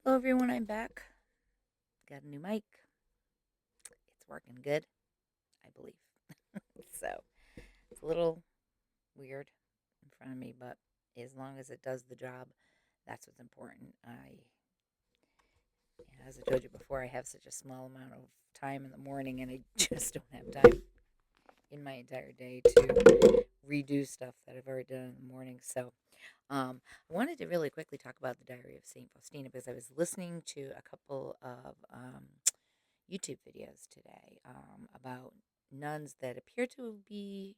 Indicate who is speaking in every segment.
Speaker 1: Hello, everyone. I'm back. Got a new mic. It's working good, I believe. So it's a little weird in front of me, but as long as it does the job, that's what's important. As I told you before, I have such a small amount of time in the morning, and I just don't have time in my entire day to redo stuff that I've already done in the morning. So I wanted to really quickly talk about the Diary of St Faustina because I was listening to a couple of YouTube videos today about nuns that appear to be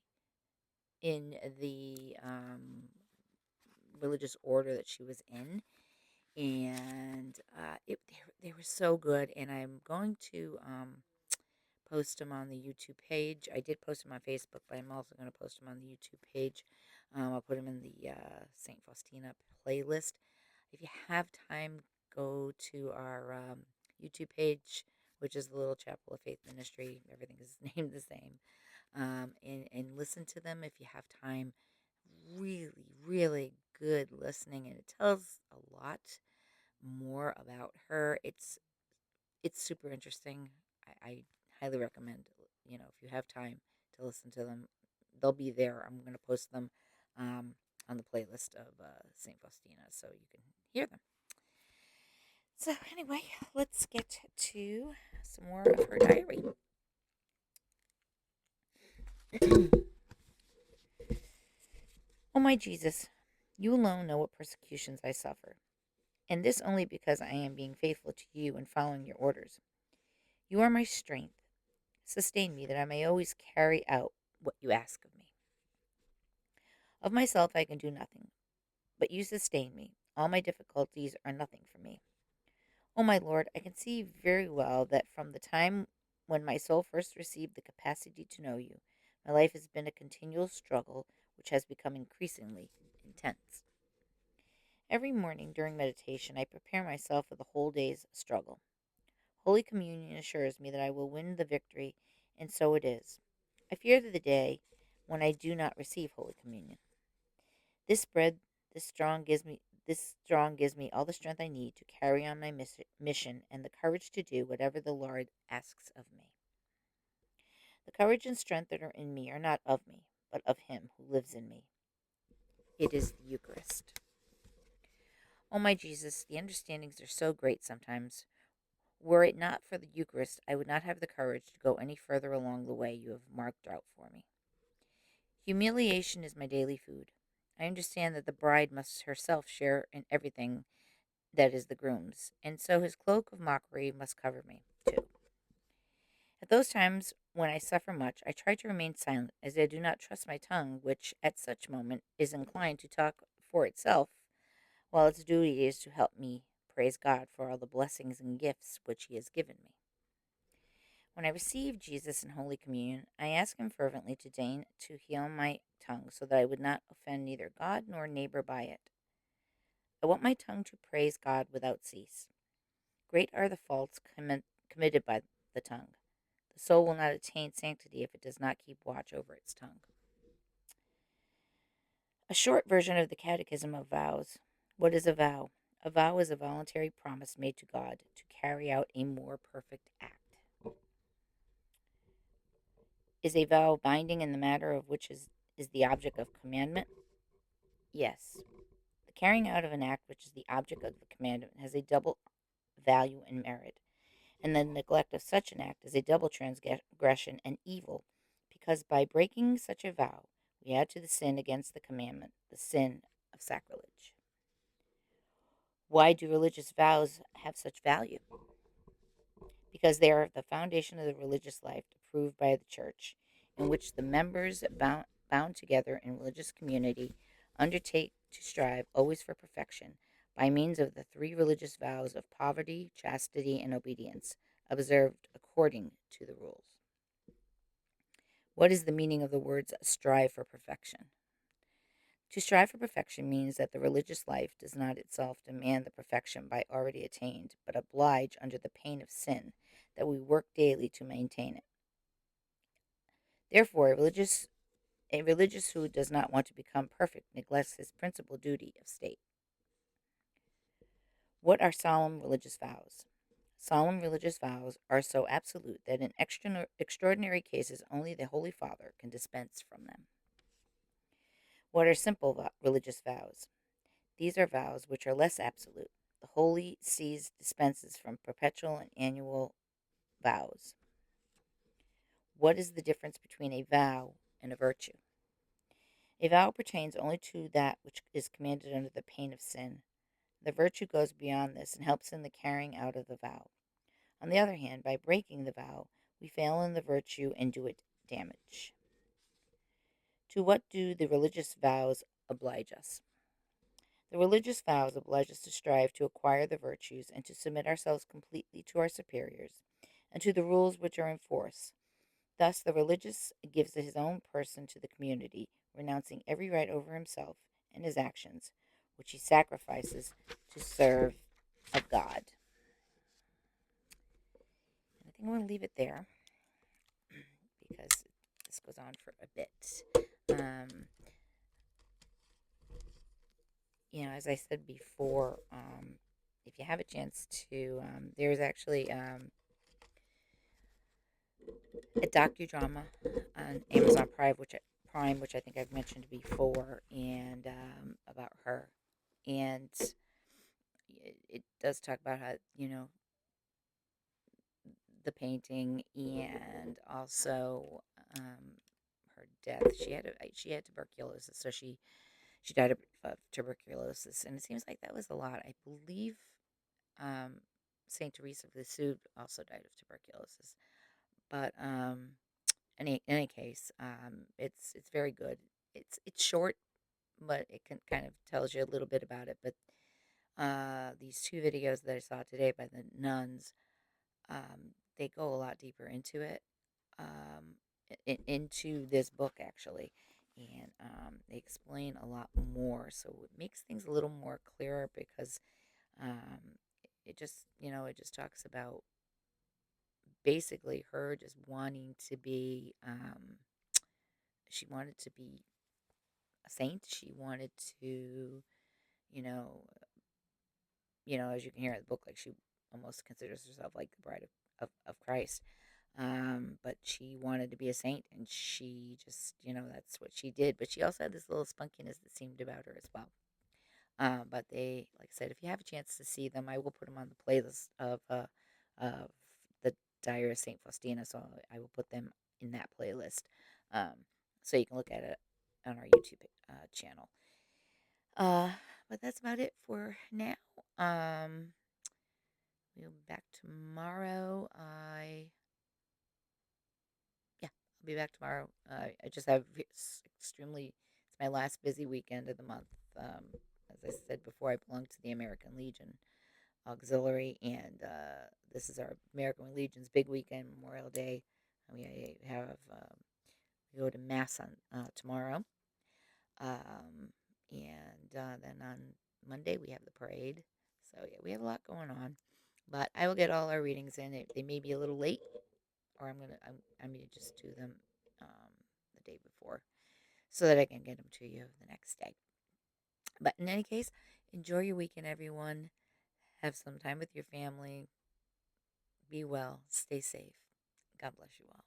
Speaker 1: in the religious order that she was in, and they were so good. And I'm going to post them on the YouTube page. I did post them on Facebook, but I'm also going to post them on the YouTube page. I'll put them in the St. Faustina playlist. If you have time, go to our YouTube page, which is the Little Chapel of Faith Ministry. Everything is named the same. And listen to them if you have time. Really, really good listening, and it tells a lot more about her. It's super interesting. I highly recommend, if you have time to listen to them, they'll be there. I'm going to post them um, on the playlist of St. Faustina so you can hear them. So, anyway, let's get to some more of her diary. Oh, my Jesus, you alone know what persecutions I suffer, and this only because I am being faithful to you and following your orders. You are my strength. Sustain me that I may always carry out what you ask of me. Of myself I can do nothing, but you sustain me. All my difficulties are nothing for me. O my Lord, I can see very well that from the time when my soul first received the capacity to know you, my life has been a continual struggle which has become increasingly intense. Every morning during meditation, I prepare myself for the whole day's struggle. Holy Communion assures me that I will win the victory, and so it is. I fear the day when I do not receive Holy Communion. This bread, this strong gives me all the strength I need to carry on my mission and the courage to do whatever the Lord asks of me. The courage and strength that are in me are not of me, but of Him who lives in me. It is the Eucharist. Oh, my Jesus, the understandings are so great sometimes. Were it not for the Eucharist, I would not have the courage to go any further along the way you have marked out for me. Humiliation is my daily food. I understand that the bride must herself share in everything that is the groom's, and so his cloak of mockery must cover me, too. At those times when I suffer much, I try to remain silent, as I do not trust my tongue, which at such moment is inclined to talk for itself, while its duty is to help me praise God for all the blessings and gifts which He has given me. When I receive Jesus in Holy Communion, I ask Him fervently to deign to heal my tongue, so that I would not offend neither God nor neighbor by it. I want my tongue to praise God without cease. Great are the faults committed by the tongue. The soul will not attain sanctity if it does not keep watch over its tongue. A short version of the Catechism of Vows. What is a vow? A vow is a voluntary promise made to God to carry out a more perfect act. Is a vow binding in the matter of which is the object of commandment? Yes. The carrying out of an act which is the object of the commandment has a double value and merit, and the neglect of such an act is a double transgression and evil, because by breaking such a vow, we add to the sin against the commandment the sin of sacrilege. Why do religious vows have such value? Because they are the foundation of the religious life approved by the Church, in which the members bound together in religious community undertake to strive always for perfection by means of the three religious vows of poverty, chastity, and obedience, observed according to the rules. What is the meaning of the words strive for perfection? To strive for perfection means that the religious life does not itself demand the perfection by already attained, but oblige under the pain of sin that we work daily to maintain it. Therefore, a religious who does not want to become perfect neglects his principal duty of state. What are solemn religious vows? Solemn religious vows are so absolute that in extraordinary cases only the Holy Father can dispense from them. What are simple religious vows? These are vows which are less absolute. The Holy Sees dispenses from perpetual and annual vows. What is the difference between a vow and a virtue? A vow pertains only to that which is commanded under the pain of sin. The virtue goes beyond this and helps in the carrying out of the vow. On the other hand, by breaking the vow, we fail in the virtue and do it damage. To what do the religious vows oblige us? The religious vows oblige us to strive to acquire the virtues and to submit ourselves completely to our superiors and to the rules which are in force. Thus, the religious gives his own person to the community, renouncing every right over himself and his actions, which he sacrifices to serve of God. And I think I'm going to leave it there because this goes on for a bit. As I said before, if you have a chance to, there's actually a docudrama on Amazon Prime, which I think I've mentioned before, and about her, and it does talk about how the painting and also her death. She had tuberculosis, so she died of tuberculosis, and it seems like that was a lot. I believe um, Saint Teresa of Lisieux also died of tuberculosis, but in any case, it's very good. It's short, but it can kind of tells you a little bit about it. But these two videos that I saw today by the nuns, they go a lot deeper into it, um, into this book actually, and they explain a lot more. So it makes things a little more clearer because um, it just talks about basically her just wanting to be. She wanted to be a saint. She wanted to, you know, as you can hear in the book, like she almost considers herself like the bride of Christ. But she wanted to be a saint, and she just, that's what she did. But she also had this little spunkiness that seemed about her as well. But they, like I said, if you have a chance to see them, I will put them on the playlist of the Diary of St Faustina. So I will put them in that playlist, so you can look at it on our YouTube channel. Uh, but that's about it for now. We'll be back tomorrow. Yeah, I'll be back tomorrow. I just have it's my last busy weekend of the month. As I said before, I belong to the American Legion Auxiliary, and this is our American Legion's big weekend, Memorial Day. We go to Mass on tomorrow, and then on Monday we have the parade. So yeah, we have a lot going on, but I will get all our readings in. They may be a little late, or I'm gonna just do them um, the day before, so that I can get them to you the next day. But in any case, enjoy your weekend, everyone. Have some time with your family. Be well. Stay safe. God bless you all.